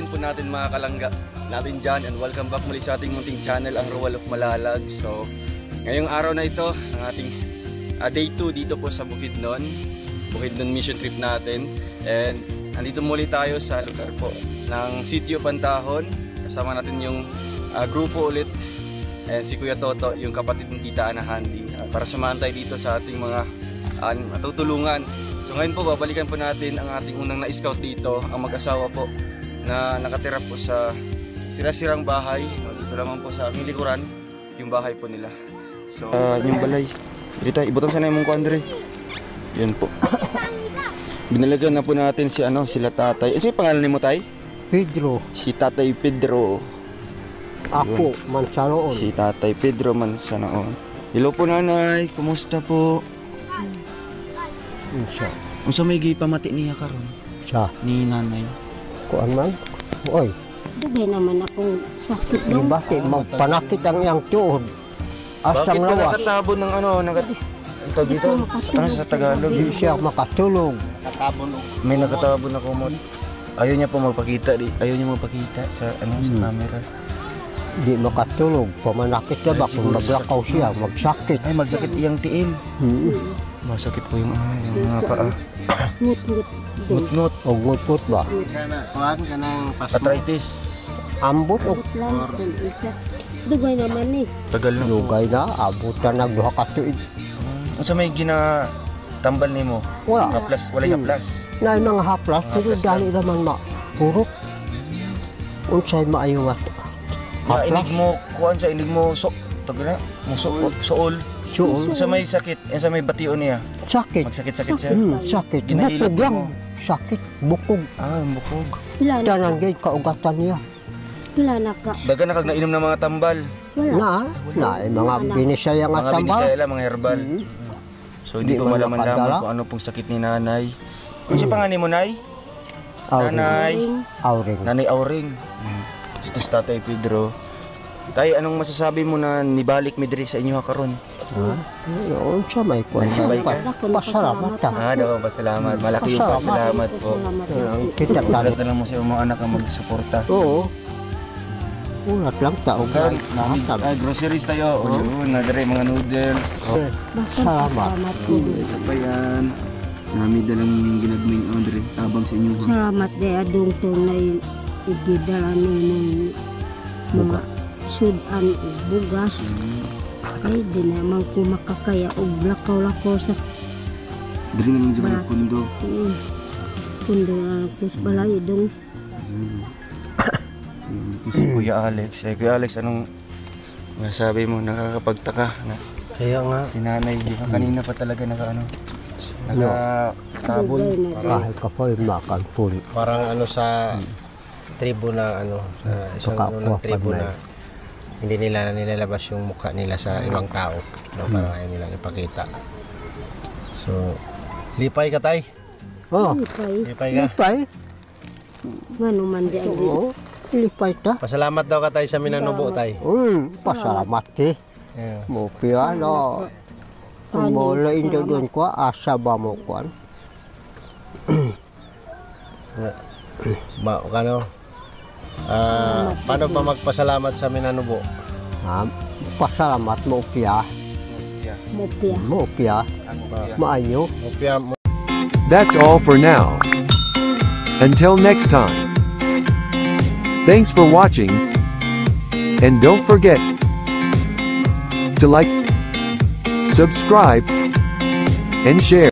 again po natin mga kalangga natin dyan, and welcome back muli sa ating munting channel, ang Roel of Malalag. So ngayong araw na ito, ang ating day 2 dito po sa Bukidnon mission trip natin. And nandito muli tayo sa lugar po ng Sitio Pantahon. Kasama natin yung grupo ulit, and si Kuya Toto, yung kapatid ng Tita Ana Handy, para samahan tayo dito sa ating mga matutulungan. So ngayon po, babalikan po natin ang ating unang na-scout dito, ang mag-asawa po na nakatira po sa sira-sirang bahay. Dito lamang po sa aming likuran, yung bahay po nila. So yung balay, dito ibutang sana yung mong Andre. Yan po. Binalagan na po natin si sila tatay. Ano yung pangalan ni mo, tay? Pedro. Si Tatay Pedro. Ako, Mansanoon. Si Tatay Pedro Mansanoon. Hello po, nanay, kumusta po? Insya. Unsa may gipamati niya karon? Sa ni nanay. Kuan man. Oy. Dugay naman akong sakit Di bakit magpanakit ang iyang tuhod? Astang lawas. Bakit nakatabo ng ito dito? Sa Tagalog? Hindi siya makatulog. May nakatabo na kumot. Ayaw niya po magpakita. Ayaw niya magpakita sa sa camera. Di makatulog. Pamanakit na ba? Kung maglakaw siya, magsakit. Ay, magsakit iyang tiil. Masakit po yung mga paa. Ngut-ngut. O ngut-ngut ba? Arthritis. Ambot o dugay naman ni. Tagal na. lugay na. Abutan na duha ka tuig. Unsa may ginatambal nimo? Wala. Haplas, wala haplas. Na mga haplas, pero dali naman purok. Unsay maayo nga Inig mo, kuan sa inig mo suol. Suol. Sa may sakit, sa may bation niya. Sakit. Magsakit-sakit siya. Sakit. Ginahilot Natog lang. mo. Sakit. Bukog. Bukog. Pila na Tanan gay kaugatan niya. pila na ka. Dagan na kag nainom ng mga tambal. Wala. Mga binisaya nga Mga tambal. binisaya mga herbal. So hindi Di ko man malaman makadala. kung ano pong sakit ni nanay. Ano si pangalan mo, nay? Auring. Nanay. Auring. Nanay Auring. Ito si Tatay Pedro. Tay, anong masasabi mo na nibalik mi diri sa inyo karon? Noon siya may kwenta. Pasalamat ta. Daw pasalamat. Malaki yung pasalamat po. Kita Dalat na lang mo sa iyong mga anak ang magsuporta. Oo. Ulat lang ta. Groceries tayo. Na diri mga noodles. Salamat. Isa pa yan. Nami dalang ginagmay Andre tabang sa inyo. Salamat day adung tunay igidala ni mga sudan ug bugas. Ay di naman ko makakaya og lakaw-lakaw sa Diri naman sa kundo. Kundo ako sa balay dong. Si Kuya Alex. Kuya Alex, anong masasabi munakakapagtaka na Kaya nga, si nanay, di ba kanina pa talaga nakatabon. Kahit ka po yung makalpun. parang sa tribo na sa isang ng tribo na hindi nila nilalabas yung mukha nila sa ibang tao. Parang ayaw nilang ipakita. So, lipay ka tay. Oh, Lipay ka. lipay. Ngano man di agi. Oo, lipay ta. Pasalamat daw ka tay sa minanubo tay. Pasalamat ki. Yeah. Mo piano. Mo lain doon ko asa ba mo kuan. Paano ba magpasalamat sa minanubo? Pasalamat mo piya. Mopia. Mo piya. Maayo. That's all for now. Until next time. Thanks for watching. And don't forget to like, subscribe, and share.